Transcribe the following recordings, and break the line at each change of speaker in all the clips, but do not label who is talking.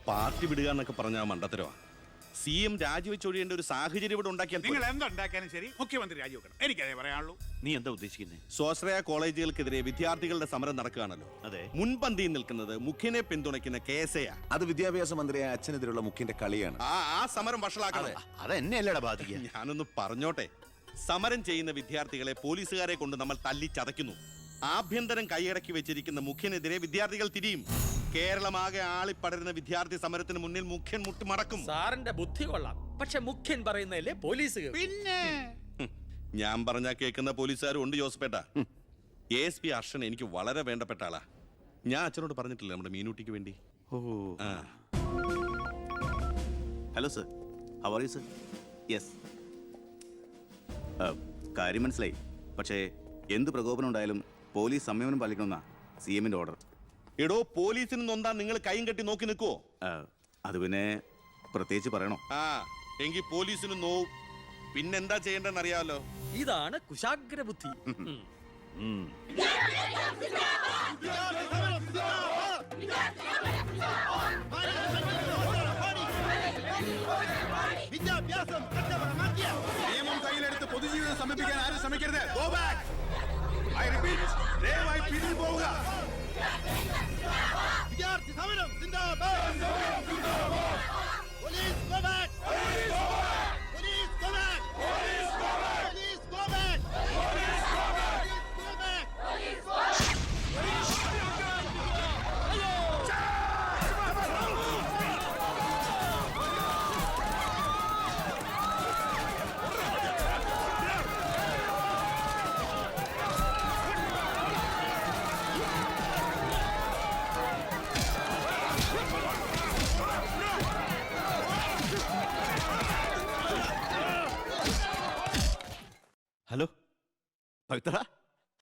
Party വിടുക എന്നൊക്കെ പറഞ്ഞ മണ്ടത്തരവാ. CM രാജിവെച്ചൊഴിയേണ്ട ഒരു സാഹചര്യം ഇവിടെ ഉണ്ടാക്കിയാൽ
നിങ്ങൾ എന്തുണ്ടാക്കിയാലും ശരി മുഖ്യമന്ത്രി രാജിവെക്കണം. എനിക്കതേ പറയാനുള്ളൂ.
നീ എന്താ ഉദ്ദേശിക്കുന്നത്?
സ്വാശ്രയ കോളേജുകൾക്കെതിരെ വിദ്യാർത്ഥികളുടെ സമരം നടക്കുകയാണല്ലോ.
അതെ.
മുൻപന്തിയിൽ നിൽക്കുന്നത് മുഖ്യനെ പിന്തുണയ്ക്കുന്ന കേസയാ.
അത് വിദ്യാഭ്യാസ മന്ത്രിയായ അച്ഛനെതിരുള്ള മുഖ്യന്റെ കളിയാണ്.
ആ സമരം വഷളാക്കണം.
അതെന്നെയല്ലടാ ബാധിക്കുക.
ഞാനൊന്ന് പറഞ്ഞോട്ടെ. സമരം ചെയ്യുന്ന വിദ്യാർത്ഥികളെ പോലീസുകാരെ കൊണ്ട് നമ്മൾ തല്ലിച്ചതയ്ക്കുന്നു. ആഭ്യന്തരം കൈയടക്കി വെച്ചിരിക്കുന്ന മുഖ്യനെതിരെ വിദ്യാർത്ഥികൾ തിരിയും. കേരളമാകെ ആളിപ്പടരുന്ന വിദ്യാർത്ഥി സമരത്തിന് മുന്നിൽ മുഖ്യൻ മുട്ടുമടക്കും.
സാറിന്റെ ബുദ്ധി കൊള്ളാം, പക്ഷെ മുഖ്യൻ പറയുന്നതല്ലേ പോലീസ്.
പിന്നെ
ഞാൻ പറഞ്ഞാ കേൾക്കുന്ന പോലീസുകാരും ഉണ്ട് ജോസഫേട്ട. ASP അർഷൻ എനിക്ക് വളരെ വേണ്ടപ്പെട്ട ആളാ. ഞാൻ അച്ഛനോട് പറഞ്ഞിട്ടില്ല നമ്മുടെ മീനൂട്ടിക്ക് വേണ്ടി.
Hello sir, how are you sir? Yes, കാര്യം മനസ്സിലായി. പക്ഷേ എന്ത് പ്രകോപനം ഉണ്ടായാലും പോലീസ് സംയമനം പാലിക്കണമെന്നാ CMന്റെ ഓർഡർ.
എടോ, പോലീസിന് നൊന്താൻ നിങ്ങൾ കൈയും കെട്ടി നോക്കി നിൽക്കുവോ?
അത് പിന്നെ പ്രത്യേകിച്ച് പറയണോ?
എങ്കിൽ പോലീസിന് നോവും. പിന്നെന്താ ചെയ്യേണ്ടെന്ന് അറിയാമല്ലോ.
ഇതാണ് കുശാഗ്ര ബുദ്ധി.
നിയമം കയ്യിലെടുത്ത് പൊതുജീവിതം സമീപിക്കാൻ ആരും ശ്രമിക്കരുത്. Go back. I repeat, ദയവായി പിരിഞ്ഞു പോവുക. വിദ്യാർത്ഥി സമരം സിന്ദാബാദ്. Police go back. Police go back. Police go back. Police go back. Police go back. Police go back. Police go back.
Hello Pavithra,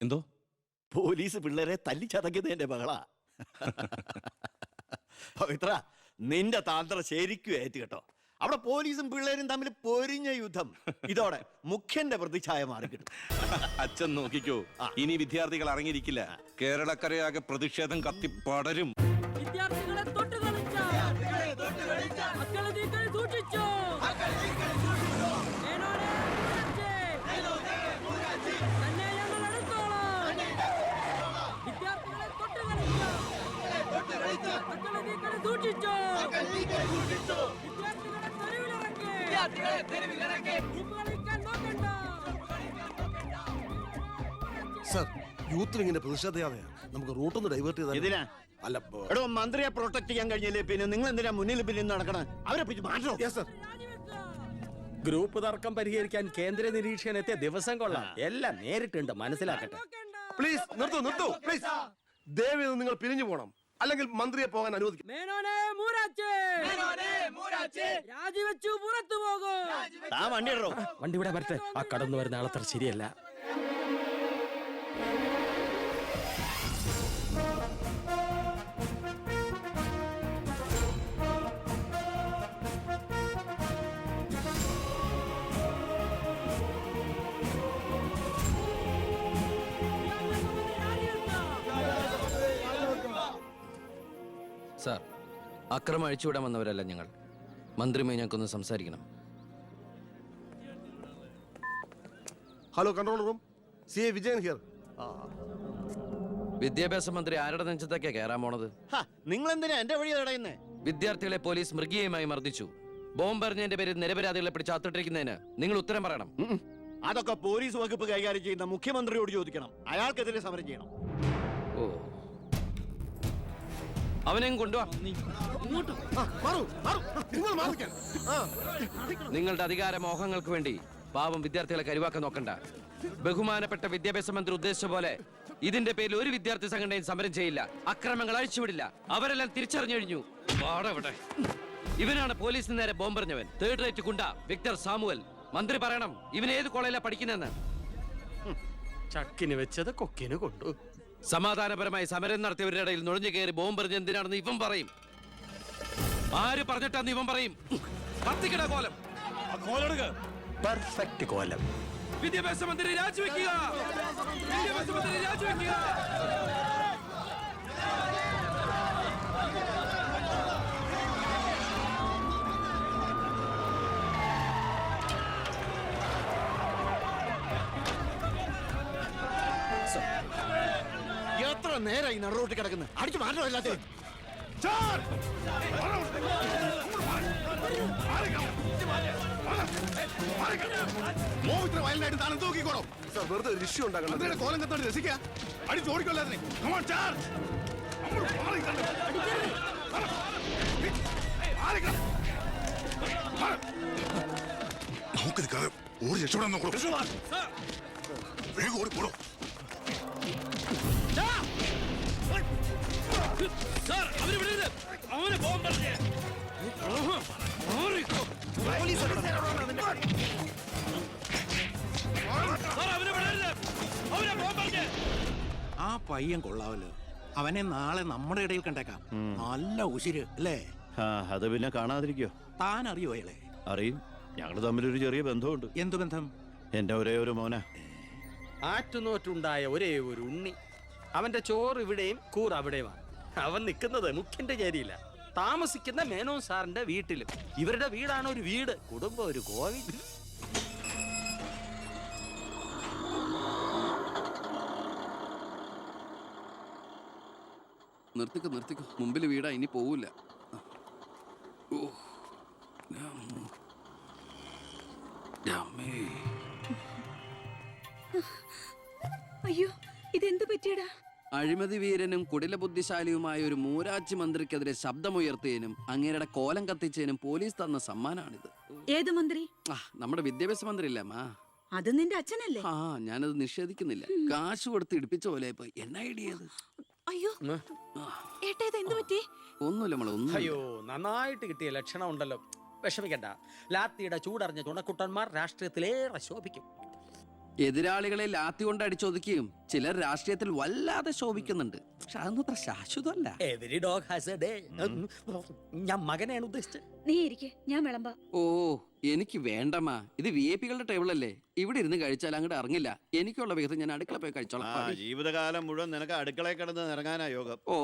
എന്തോ
പോലീസ് പിള്ളേരെ തല്ലിച്ചതക്കിയത് എന്റെ മകളാ. പവിത്ര, നിന്റെ താന്ത്രം ശരിക്കും ഏറ്റ് കേട്ടോ. അവിടെ പോലീസും പിള്ളേരും തമ്മിൽ പൊരിഞ്ഞ യുദ്ധം. ഇതോടെ മുഖ്യന്റെ പ്രതിച്ഛായ മാറി കിട്ടും.
അച്ഛൻ നോക്കിക്കോ, ഇനി വിദ്യാർത്ഥികൾ ഇറങ്ങിയിരിക്കില്ല. കേരളക്കരയാകെ പ്രതിഷേധം കത്തിപ്പടരും.
വിദ്യാർത്ഥികളെ തൊട്ട് കളിച്ച മക്കളെ നീക്കളി സൂക്ഷിച്ചു. തന്നെ ഞങ്ങൾ എടുത്തോളാം. വിദ്യാർത്ഥികളെ തൊട്ട് കളിച്ച മക്കളെ നീക്കളി സൂക്ഷിച്ചു. വിദ്യാർത്ഥികളെ തെരുവിലിറങ്ങി കളിക്കാൻ നോക്കണ്ട.
സർ, യൂത്തിന് ഇങ്ങനെ പ്രതിഷേധയാതെയാ നമുക്ക് റൂട്ടൊന്ന് ഡൈവേർട്ട് ചെയ്താൽ.
ഇതിനാ
അല്ല,
എടോ, മന്ത്രിയെ പ്രൊട്ടക്ട് ചെയ്യാൻ കഴിഞ്ഞില്ലേ പിന്നെ നിങ്ങൾ എന്തിനാ മുന്നിൽ പിന്നിൽ നടക്കണം? അവരെ പിടിച്ച് മാറ്റണം.
Yes sir.
ഗ്രൂപ്പ് തർക്കം പരിഹരിക്കാൻ കേന്ദ്ര നിരീക്ഷകൻ എത്തിയ ദിവസം കൊള്ളാം. എല്ലാം നേരിട്ടുണ്ട്, മനസ്സിലാക്കട്ടെ.
പ്ലീസ് നിർത്തൂ പ്ലീസ്. ദയവ് നിങ്ങൾ പിരിഞ്ഞു പോകണം, അല്ലെങ്കിൽ മന്ത്രിയെ പോകാൻ അനുവദിക്കും.
മേനോനെ മൂരാച്ചേ രാജിവെച്ചു പുറത്തു പോകും.
വണ്ടി ഇടറോ.
വണ്ടി ഇവിടെ വരട്ടെ. ആ കടന്നു വരുന്ന ആളത്ര ശരിയല്ല.
സാർ, അക്രമം അഴിച്ചുവിടാൻ വന്നവരല്ല ഞങ്ങൾ. മന്ത്രിയുമായി ഞങ്ങൾക്കൊന്ന് സംസാരിക്കണം.
Hello, control room. CA Vijayan here.
വിദ്യാഭ്യാസ മന്ത്രി ആരുടെ നെഞ്ചത്തൊക്കെയാ കയറാൻ പോണത്?
നിങ്ങൾ എന്തിനാ എന്റെ വഴി തടയുന്നേ?
വിദ്യാർത്ഥികളെ പോലീസ് മൃഗീയമായി മർദ്ദിച്ചു. ബോംബെറിഞ്ഞതിന്റെ പേരിൽ നിരപരാധികളെ പിടിച്ച് അത്തിട്ടിരിക്കുന്നതിന് നിങ്ങൾ ഉത്തരം പറയണം.
അതൊക്കെ പോലീസ് വകുപ്പ് കൈകാര്യം ചെയ്യുന്ന മുഖ്യമന്ത്രിയോട് ചോദിക്കണം. അയാൾക്കെതിരെ സമരം ചെയ്യണം.
ഓ, അവനെയും കൊണ്ടുവാ. നിങ്ങളുടെ അധികാര മോഹങ്ങൾക്ക് വേണ്ടി പാവം വിദ്യാർത്ഥികളെ കരുവാക്കാൻ നോക്കണ്ട. ബഹുമാനപ്പെട്ട വിദ്യാഭ്യാസ മന്ത്രി ഉദ്ദേശിച്ച പോലെ ഇതിന്റെ പേരിൽ ഒരു വിദ്യാർത്ഥി സംഘടനയും സമരം ചെയ്യില്ല. അക്രമങ്ങൾ അഴിച്ചുവിടില്ല. അവരെല്ലാം തിരിച്ചറിഞ്ഞു കഴിഞ്ഞു. ഇവനാണ് പോലീസിന് നേരെ ബോംബെറിഞ്ഞവൻ. 3rd റേറ്റ് ഗുണ്ട വിക്ടർ സാമുവൽ. മന്ത്രി പറയണം ഇവൻ ഏത് കോളേജിലാ പഠിക്കുന്നതെന്ന്.
ചക്കിന് വെച്ചത് കൊക്കിന് കൊണ്ടു.
സമാധാനപരമായി സമരം നടത്തിയവരുടെ ഇടയിൽ നുഴഞ്ഞു കയറി ബോംബെറിഞ്ഞ എന്തിനാണെന്ന് ഇവൻ പറയും. ആര് പറഞ്ഞിട്ടാന്ന് ഇവൻ പറയും. കത്തിക്കട കോലം.
പെർഫെക്റ്റ് കോലം.
വിദ്യാഭ്യാസ മന്ത്രി രാജിവെക്കുക. വിദ്യാഭ്യാസ മന്ത്രി രാജിവെക്കുക.
എത്ര നേരമായി നടുറോട്ട് കിടക്കുന്നത്? അടിച്ചു മാറ്റോ എല്ലാത്തിനും.
വയലിനായിട്ട് താൻ എന്ത് നോക്കിക്കോളോ? സാർ വെറുതെ ഒരു ഇഷ്യൂ ഉണ്ടാക്കണം. കോലം കത്തോണ്ട് രസിക്കുക. അടിച്ചു ഓടിക്കൊല്ലാതിനെ.
നമുക്കിത് ഓടി രക്ഷപ്പെടാൻ നോക്കൂ. വേഗം ഓടിപ്പോളൂ.
ആ പയ്യൻ കൊള്ളാവല്ലോ. അവനെ നാളെ നമ്മുടെ ഇടയിൽ കണ്ടേക്കാം. നല്ല ഉശിര് അല്ലേ?
ആ, അത് പിന്നെ കാണാതിരിക്കോ?
താൻ അറിയോ അയാളെ?
അറിയും. ഞങ്ങൾ തമ്മിലൊരു ചെറിയ ബന്ധമുണ്ട്.
എന്തു ബന്ധം?
എന്റെ ഒരേ ഒരു മോന.
ആറ്റുനോറ്റുണ്ടായ ഒരേ ഒരു ഉണ്ണി. അവന്റെ ചോറ് ഇവിടെയും കൂർ അവിടെയുമാണ്. അവൻ നിൽക്കുന്നത് മുഖ്യന്റെ ചേരിയില്ല, താമസിക്കുന്ന മേനോൻ സാറിന്റെ വീട്ടിലും. ഇവരുടെ വീടാണ് ഒരു വീട്, കുടുംബം ഒരു കോവിൽ.
നിർത്തിക്കോ മുമ്പിൽ വീടാ, ഇനി പോവില്ല.
അയ്യോ, ഇതെന്ത് പറ്റിയടാ?
അഴിമതി വീരനും കുടില ബുദ്ധിശാലിയുമായ ഒരു മൂരാച്ചി മന്ത്രിക്കെതിരെ ശബ്ദമുയർത്തിയതിനും അങ്ങേരുടെ കോലം കത്തിച്ചതിനും പോലീസ് തന്ന സമ്മാനാണിത്.
ഏത് മന്ത്രി?
നമ്മുടെ വിദ്യാഭ്യാസ മന്ത്രി ഇല്ലേ അമ്മ?
അത് നിന്റെ അച്ഛനല്ലേ?
ആ, ഞാനത് നിഷേധിക്കുന്നില്ല. കാശ് കൊടുത്ത് ഇടിപ്പിച്ച പോലെ ഇപ്പൊ എന്നെ ഐഡിയത്.
അയ്യോ ഏട്ടാ, ഇത് എന്ത് പറ്റി?
ഒന്നുമില്ല മോളെ, ഒന്നും.
അയ്യോ, നന്നായിട്ട് കിട്ടിയ ലക്ഷണം ഉണ്ടല്ലോ. വിഷമിക്കണ്ട. ലാത്തിയുടെ ചൂടറിഞ്ഞ തുണക്കുട്ടന്മാർ രാഷ്ട്രീയത്തിലേറെ ശോഭിക്കും.
എതിരാളികളെ ലാത്തി കൊണ്ട് അടിച്ചൊതുക്കിയും ചിലർ രാഷ്ട്രീയത്തിൽ വല്ലാതെ ശോഭിക്കുന്നുണ്ട്. പക്ഷെ അതൊന്നും അത്ര ശാശ്വതമല്ല.
Every dog has a day. ഞാൻ മകനെയാണ് ഉദ്ദേശിച്ചത്.
നീ ഇരിക്കെ, ഞാൻ വിളമ്പാ.
ഓ, എനിക്ക് വേണ്ടമ്മ. ഇത് VIP-കളുടെ ടേബിൾ അല്ലേ, ഇവിടെ ഇരുന്ന് കഴിച്ചാൽ അങ്ങോട്ട് ഇറങ്ങില്ല. എനിക്കുള്ള വിഹിതം ഞാൻ അടുക്കള പോയി കഴിച്ചോളാം.
ജീവിതകാലം മുഴുവൻ നിനക്ക് അടുക്കളയിൽ കിടന്ന് ഇറങ്ങാനാ യോഗം.
ഓ,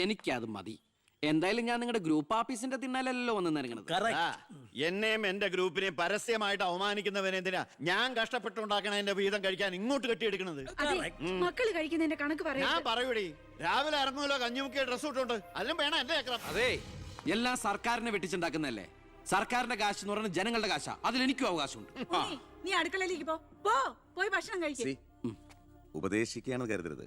എനിക്കത് മതി. എന്തായാലും ഞാൻ നിങ്ങളുടെ ഗ്രൂപ്പ് ഓഫീസിന്റെ തിന്നാലല്ലോ വന്ന് ഇറങ്ങണത്.
എന്നെയും എന്റെ ഗ്രൂപ്പിനെയും പരസ്യമായിട്ട് അവമാനിക്കുന്നവനെന്തിനാ ഞാൻ കഷ്ടപ്പെട്ടുണ്ടാക്കണ എന്റെ വീതം കഴിക്കാൻ ഇങ്ങോട്ട് കെട്ടിയെടുക്കണത്?
മക്കള് കഴിക്കുന്നതിന്റെ കണക്ക് പറയാ.
ഞാൻ പറയൂടി, രാവിലെ ഇറങ്ങുമല്ലോ കഞ്ഞിമുക്കിയ ഡ്രസ് ഇട്ടുണ്ട്, അതിലും വേണം എന്റെ ചക്രം.
അതെ, എല്ലാം സർക്കാരിനെ വെട്ടിച്ചുണ്ടാക്കുന്നല്ലേ. സർക്കാരിന്റെ കാശ് എന്ന് പറയുന്നത് ജനങ്ങളുടെ കാശാ, അതിലെനിക്കും അവകാശമുണ്ട്.
നീ അടുക്കളയിലേക്ക് പോയി ഭക്ഷണം കഴിക്കും.
ഉപദേശിക്കുകയാണെന്ന് കരുതരുത്.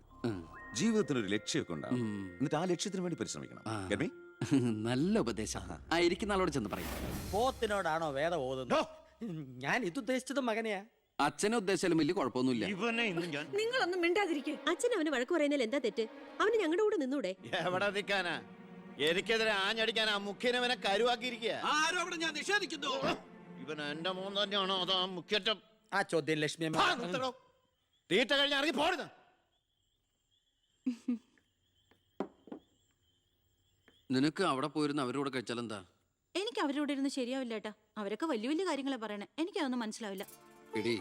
ജീവിതത്തിന് ഒരു ലക്ഷ്യമൊക്കെ ഉണ്ടാവും. എന്നിട്ട് ആ ലക്ഷ്യത്തിന് വേണ്ടി പരിശ്രമിക്കണം. Get me?
നല്ല ഉപദേശം. ഇരിക്കുന്ന ആളോട് ചെന്ന് പറയും.
പോത്തിനോടാണോ വേദം ഓതുന്നത്? ഞാൻ ഇതുദ്ദേശിച്ചത് മകനെയാ.
അച്ഛനെ ഉദ്ദേശിച്ചാലും വലിയ കുഴപ്പമൊന്നുമില്ല.
ഇവനെ ഇന്ന് ഞാൻ
നിങ്ങളൊന്നും മിണ്ടാതിരിക്കെ.
അച്ഛൻ അവന് വഴക്ക് പറയുന്നതിൽ എന്താ തെറ്റ്? അവന് ഞങ്ങളുടെ കൂടെ നിന്നൂടെ?
എവിടെ നിൽക്കാനാ? എനിക്കെതിരെ ആഞ്ഞടിക്കാൻ ആ മുഖ്യനവനെ കരുവാക്കിയിരിക്കുക.
ആരോടും ഞാൻ നിഷേധിക്കുന്നു.
ഇവൻ എന്റെ മോൻ തന്നെയാണോ അതോ മുഖ്യറ്റം?
ആ ചോദ്യം ലക്ഷ്മി
തീറ്റ കഴിഞ്ഞ് ഇറങ്ങി പോരുന്നു.
നിനക്ക് അവിടെ പോയിരുന്ന അവരോട് കഴിച്ചാൽ എന്താ?
എനിക്ക് അവരോട് ഇരുന്ന് ശരിയാവില്ല ഏട്ടാ. അവരൊക്കെ വലിയ വലിയ കാര്യങ്ങളെ പറയണേ, എനിക്ക് അതൊന്നും മനസ്സിലാവില്ല.
എടി,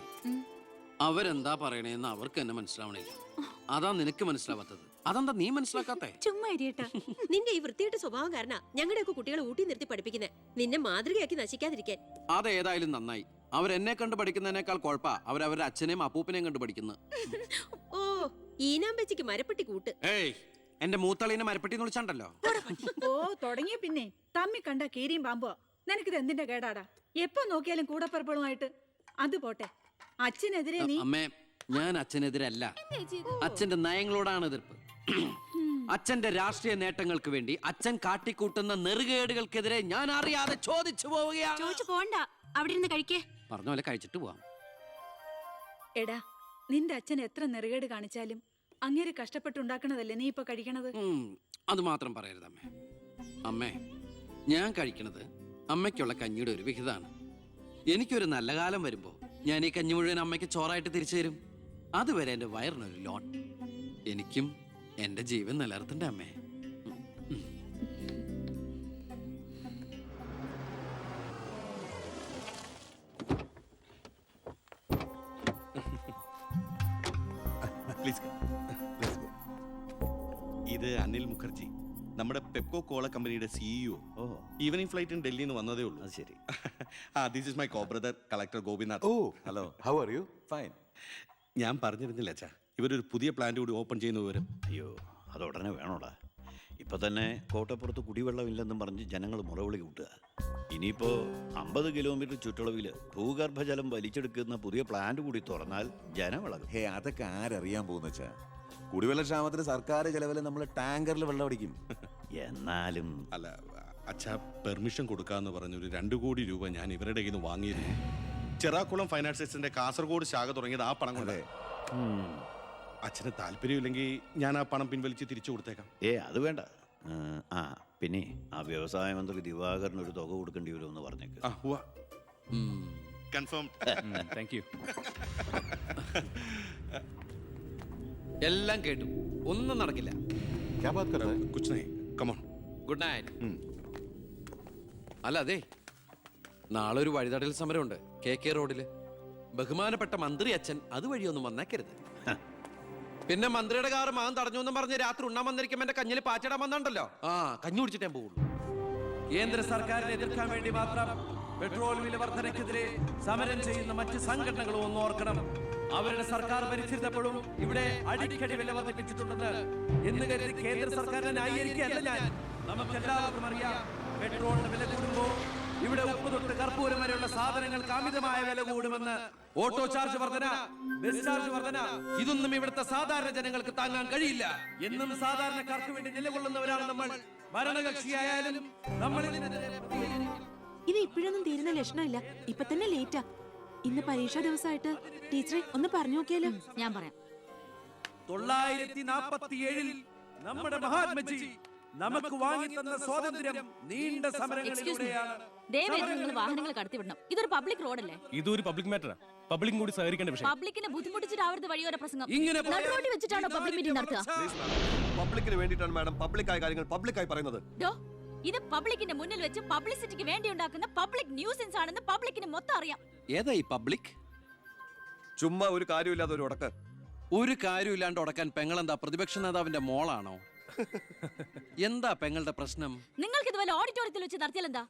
അവരെന്താ പറയണേന്ന് അവർക്ക് എന്നെ മനസ്സിലാവണില്ല. അതാ നിനക്ക് മനസ്സിലാവാത്തത്. അതെന്താ നീ മനസ്സിലാക്കാത്തെ?
ചുമ്മാ ഇരിയേട്ടാ.
നിന്റെ ഈ വൃത്തിയുടെ സ്വഭാവം കാരണം ഞങ്ങളുടെയൊക്കെ കുട്ടികളെ ഊട്ടി നിർത്തി പഠിപ്പിക്കുന്നത്, നിന്നെ മാതൃകയാക്കി നശിക്കാതിരിക്കാൻ.
അതേതായാലും നന്നായി. അവരെന്നെ കണ്ട് പഠിക്കുന്നതിനേക്കാൾ കുഴപ്പാ അവരവരുടെ അച്ഛനെയും അപ്പൂപ്പനെയും കണ്ട് പഠിക്കുന്നത്.
ഓ, ഈനാമ്പച്ചിക്ക് മരപ്പെട്ടി കൂട്ട്.
ഏയ്, എന്റെ മൂത്തളീനെ മരപ്പെട്ടി എന്ന് വിളിച്ചാണ്ടല്ലോ.
ഓ, തുടങ്ങിയ പിന്നെ തമ്മി കണ്ട കീരിയും പാമ്പോ. നിനക്കിത് എന്തിന്റെ കേടാടാ? എപ്പോ നോക്കിയാലും കൂടപ്പറപ്പളുമായിട്ട്. അത് പോട്ടെ, അച്ഛനെതിരെ നീ.
അമ്മേ, ഞാൻ അച്ഛനെതിരല്ല. അച്ഛന്റെ നയങ്ങളോടാണ് എതിർപ്പ്. അച്ഛന്റെ രാഷ്ട്രീയ നേട്ടങ്ങൾക്ക് വേണ്ടി അച്ഛൻ കാട്ടിക്കൂട്ടുന്ന നെറുകേടുകൾക്കെതിരെ ഞാൻ അറിയാതെ ചോദിച്ചു പോവുകയാണ്.
ചോദിച്ചു പോണ്ട, അവിടെ ഇരുന്ന് കഴിക്കേ.
പറഞ്ഞ പോലെ കഴിച്ചിട്ട് പോവാം.
എടാ, നിന്റെ അച്ഛൻ എത്ര നെറുകേട് കാണിച്ചാലും അങ്ങേര് കഷ്ടപ്പെട്ടുണ്ടാക്കണതല്ലേ നീ ഇപ്പൊ കഴിക്കണത്?
അത് മാത്രം പറയരുത് അമ്മേ. അമ്മേ, ഞാൻ കഴിക്കണത് അമ്മയ്ക്കുള്ള കഞ്ഞിയുടെ ഒരു വിഹിതമാണ്. എനിക്കൊരു നല്ല കാലം വരുമ്പോ ഞാൻ ഈ കഞ്ഞി മുഴുവൻ അമ്മയ്ക്ക് ചോറായിട്ട് തിരിച്ചു തരും. അതുവരെ എന്റെ വയറിനൊരു ലോൺ. എനിക്കും എന്റെ ജീവൻ നിലനിർത്തണ്ടേ അമ്മേ?
ഇത് അനിൽ മുഖർജി, നമ്മുടെ പെപ്കോ കോള കമ്പനിയുടെ CEO. ഈവനിങ് ഫ്ലൈറ്റിന് ഡൽഹിയിൽ നിന്ന് വന്നതേ ഉള്ളൂ.
ശരി.
This is my co brother collector Gopinath.
Oh, hello. How are you? Fine.
ഞാൻ പറഞ്ഞിരുന്നില്ല അച്ഛാ, ഇവരൊരു പുതിയ പ്ലാന്റ് കൂടി ഓപ്പൺ ചെയ്യുന്ന വിവരം.
അയ്യോ അതുടനെ വേണോടാ. ഇപ്പൊ തന്നെ കോട്ടപ്പുറത്ത് കുടിവെള്ളമില്ലെന്നും പറഞ്ഞ് ജനങ്ങൾ മുറവിളി കൂട്ടുക. ഇനിയിപ്പോ 50 കിലോമീറ്റർ ചുറ്റളവിൽ ഭൂഗർഭജലം വലിച്ചെടുക്കുന്ന പുതിയ പ്ലാന്റ് കൂടി തുറന്നാൽ ജനമിളകും.
ഹേ, അതൊക്കെ ആരറിയാൻ പോകുന്ന വെച്ചാ? കുടിവെള്ള ക്ഷാമത്തിന് സർക്കാർ ചെലവിൽ നമ്മൾ ടാങ്കറിൽ വെള്ളം അടിക്കും.
എന്നാലും
അല്ല അച്ഛാ, പെർമിഷൻ കൊടുക്കാന്ന് പറഞ്ഞൊരു 2 കോടി രൂപ ഞാൻ ഇവരുടെ കയ്യിൽ നിന്ന് വാങ്ങിയിരുന്നു. ചെറാക്കുളം ഫൈനാൻസിന്റെ കാസർഗോഡ് ശാഖ തുടങ്ങിയത് ആ പണം കൊണ്ട്. അച്ഛന് താല്പര്യമില്ലെങ്കിൽ ഞാൻ ആ പണം പിൻവലിച്ച് തിരിച്ചു കൊടുത്തേക്കാം.
അത് വേണ്ട. പിന്നെ ആ വ്യവസായ മന്ത്രി ദിവാകരന് ഒരു തുക കൊടുക്കേണ്ടി വരുമെന്ന് പറഞ്ഞേക്ക്.
കൺഫേം.
Thank you. എല്ലാം കേട്ടു, ഒന്നും നടക്കില്ല. Good night. അല്ല അതെ, നാളെ ഒരു വഴിതടയൽ സമരമുണ്ട് KK റോഡില്. ബഹുമാനപ്പെട്ട മന്ത്രി അച്ഛൻ അതുവഴിയൊന്നും വന്നേക്കരുത്. പിന്നെ മന്ത്രിയുടെ കാറ് മാൻ തടഞ്ഞു എന്നും പറഞ്ഞ് രാത്രി ഉണ്ണാൻ വന്നിരിക്കുമ്പോ എന്റെ കഞ്ഞിൽ പാച്ചിടാൻ വന്നിട്ടുണ്ടല്ലോ. കഞ്ഞി കുടിച്ചിട്ടേ പോകുള്ളൂ. കേന്ദ്ര സർക്കാരിനെ എതിർക്കാൻ വേണ്ടി മാത്രം പെട്രോൾ വില വർധനയ്ക്കെതിരെ സമരം ചെയ്യുന്ന മറ്റ് സംഘടനകളും ഒന്ന് ഓർക്കണം. അവരുടെ സർക്കാർ ഭരിച്ചിരുന്നപ്പോഴും ഇവിടെ അടിക്കടി വില വർദ്ധിപ്പിച്ചിട്ടുണ്ടെന്ന് എന്ന് കരുതി കേന്ദ്ര സർക്കാരിനെ ന്യായീകരിക്കുകയല്ല ഞാൻ. നമുക്കെല്ലാവർക്കും അറിയാം, പെട്രോളിന് വില കൂടുമ്പോ ഇവിടെ ഉപ്പ് തൊട്ട് കർപ്പൂരം വരെയുള്ള സാധനങ്ങൾക്ക് അമിതമായ വില കൂടുമെന്ന്. ഓട്ടോ ചാർജ് വർധന, ബസ് ചാർജ് വർധന, ഇതൊന്നും ഇവിടുത്തെ സാധാരണ ജനങ്ങൾക്ക് താങ്ങാൻ കഴിയില്ല. എന്നും സാധാരണക്കാർക്ക് വേണ്ടി നിലകൊള്ളുന്നവരാണ് നമ്മൾ. ഭരണകക്ഷിയായാലും നമ്മൾ
ഇത് ഇപ്പോഴൊന്നും തീരുന്ന ലക്ഷണമില്ല. ഇപ്പൊ തന്നെ ലേറ്റാ. ഇന്ന് പരീക്ഷാ ദിവസമായിട്ട് ടീച്ചറെ ഒന്ന് പറഞ്ഞു നോക്കിയാലോ? ഞാൻ പറയാം.
947 നമ്മുടെ മഹാത്മജി നമുക്ക് വാങ്ങിത്തന്ന സ്വാതന്ത്ര്യം നീണ്ട സമരങ്ങളിലൂടെയാണ്.
നിങ്ങൾ വാഹനങ്ങൾ കടത്തിവിടണം. ഇതൊരു പബ്ലിക് റോഡല്ലേ?
ഇതൊരു പബ്ലിക് മാറ്ററാ. പബ്ലിക്കും കൂടി സഹകരിക്കേണ്ട വിഷയം.
പബ്ലിക്കിനെ ബുദ്ധിമുട്ടിച്ചിട്ടാവരുത് വഴിയോര പ്രസംഗം.
ഇങ്ങനെ
റോഡിൽ വെച്ചിട്ടാണോ പബ്ലിക് മീറ്റിംഗ് നടത്തുക?
പബ്ലിക്കിന് വേണ്ടിയിട്ടാണ് മാഡം പബ്ലിക്കായ കാര്യങ്ങൾ പബ്ലിക്കായി പറയുന്നത്.
ഇത് പബ്ലിക്കിന്റെ മുന്നിൽ വെച്ച് പബ്ലിസിറ്റിക്ക് വേണ്ടി ഉണ്ടാക്കുന്ന പബ്ലിക് ന്യൂസൻസ് ആണെന്ന് പബ്ലിക്കിന് മൊത്തം അറിയാം.
ഏതാ ഈ പബ്ലിക്?
ചുമ്മാ ഒരു കാര്യമില്ലാതെ ഒരു ഉടക്ക്.
ഒരു കാര്യമില്ലാണ്ട് ഉടക്കാൻ പെങ്ങളെന്താ പ്രതിപക്ഷ നേതാവിന്റെ മോളാണോ? എന്താ പെങ്ങളുടെ പ്രശ്നം?
നിങ്ങൾക്ക് ഇതുപോലെ ഓഡിറ്റോറിയത്തിൽ വെച്ച് നടത്തിയാൽ എന്താ?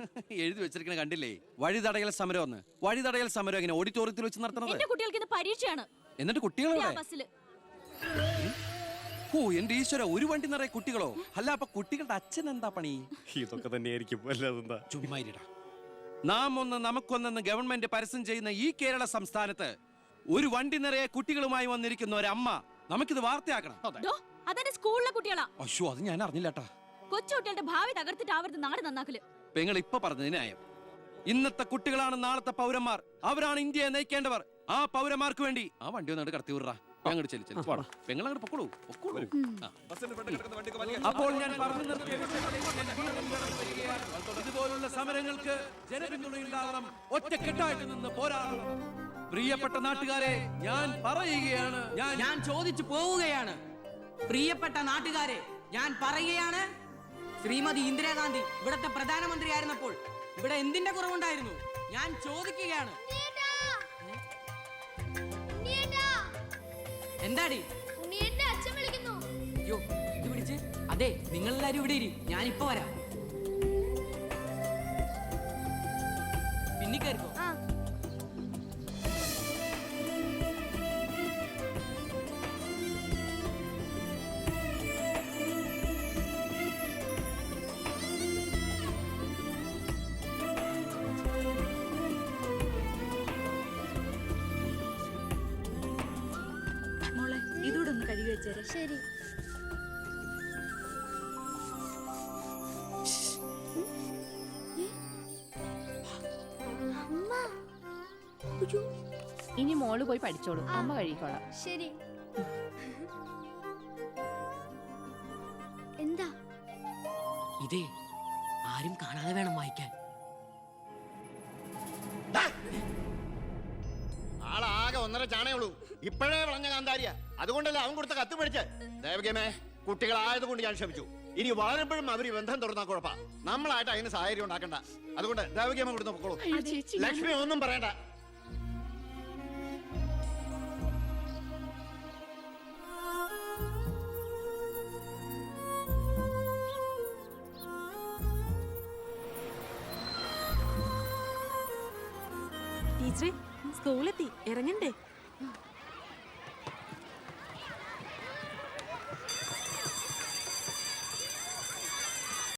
എഴുതി വെച്ചിരിക്കണ കണ്ടില്ലേ? വഴിതടയൽ സമരം ഒന്ന്. വഴിതടയൽ സമരം എങ്ങനെ ഓഡിറ്റോറിയത്തിൽ വെച്ച് നടത്തണത്?
എന്റെ കുട്ടികൾക്ക് ഇത് പരീക്ഷയാണ്.
എന്നിട്ട് കുട്ടികളെ
ബസ്സിൽ.
ഓ എന്റെ ഈശ്വര, ഒരു വണ്ടി നിറയെ കുട്ടികളോ? അല്ല അപ്പൊ കുട്ടികളുടെ അച്ഛൻ എന്താ പണി?
ഇതൊക്കെ തന്നെയായിരിക്കും. അല്ലാതെന്താ?
ചുമ്മാരിടാ. നാം ഒന്ന് നമുക്കൊന്നെന്ന് ഗവൺമെന്റ് പരസ്യം ചെയ്യുന്ന ഈ കേരള സംസ്ഥാനത്ത് ഒരു വണ്ടി നിറയെ കുട്ടികളുമായി വന്നിരിക്കുന്ന ഒരമ്മ നമുക്കിത് വാർത്തയാക്കണം.
അതെന്റെ സ്കൂളിലെ കുട്ടികളാ.
അയ്യോ, അത് ഞാൻ അറിഞ്ഞില്ലാട്ടാ.
കൊച്ചുകുട്ടികളുടെ ഭാവി തകർത്തിട്ടാവരുത് നാട് നന്നാക്കല്.
പെങ്ങൾ ഇപ്പൊ പറഞ്ഞത് ന്യായം. ഇന്നത്തെ കുട്ടികളാണ് നാളത്തെ പൗരന്മാർ. അവരാണ് ഇന്ത്യയെ നയിക്കേണ്ടവർ. ആ പൗരന്മാർക്ക് വേണ്ടി ആ വണ്ടി ഒന്നാണ്ട് കടത്തി വിടറാ. ഞങ്ങൾ പെങ്ങൾ അങ്ങോട്ട് പൊക്കോളൂ. അപ്പോൾ ഞാൻ പറഞ്ഞു നിർത്തിയ ഇതുപോലുള്ള സമരങ്ങൾക്ക് ജനപിന്തുണയുണ്ടാകണം. ഒറ്റക്കെട്ടായിട്ട് നിന്ന് പോരാടണം. പ്രിയപ്പെട്ട നാട്ടുകാരെ, ഞാൻ പറയുകയാണ്,
ഞാൻ ചോദിച്ചു പോവുകയാണ്. പ്രിയപ്പെട്ട നാട്ടുകാരെ, ഞാൻ പറയുകയാണ്, ശ്രീമതി ഇന്ദിരാഗാന്ധി ഇവിടത്തെ പ്രധാനമന്ത്രിയായിരുന്നപ്പോൾ ഇവിടെ എന്തിന്റെ കുറവുണ്ടായിരുന്നു? ഞാൻ ചോദിക്കുകയാണ്. എന്താടി? അയ്യോ, ഇത് പിടിച്ച്. അതെ, നിങ്ങളെല്ലാരും ഇവിടെ ഇരി, ഞാനിപ്പോ വരാം. പിന്നെ കയറിക്കോ.
മോളെ ഇതൂടെ ഒന്ന് കഴുകി വെച്ചേരെ.
ശരി.
ഇനി മോള് പോയി പഠിച്ചോളൂ, അമ്മ കഴിക്കോളാം.
ശരി. എന്താ?
ഇതേ ആരും കാണാതെ വേണം വായിക്കാൻ.
ആളാകെ 1.5 ചാണേ ഉള്ളൂ. ഇപ്പോഴേ വളഞ്ഞ കാന്താരിയ. അതുകൊണ്ടല്ലേ അവൻ കൊടുത്ത കത്ത് പഠിച്ച്. ദേവകമേ, കുട്ടികളായതുകൊണ്ട് ഞാൻ ക്ഷമിച്ചു. ഇനി വളരുമ്പോഴും അവർ ബന്ധം തുറന്നാ കുഴപ്പാ. നമ്മളായിട്ട് അതിന് സാഹചര്യം ഉണ്ടാക്കണ്ട. അതുകൊണ്ട് ദേവകമ കൊടുത്ത് പൊക്കോളൂ. ലക്ഷ്മി ഒന്നും പറയണ്ട.
ടീച്ചറെ, സ്കൂളെത്തി, ഇറങ്ങണ്ടേ?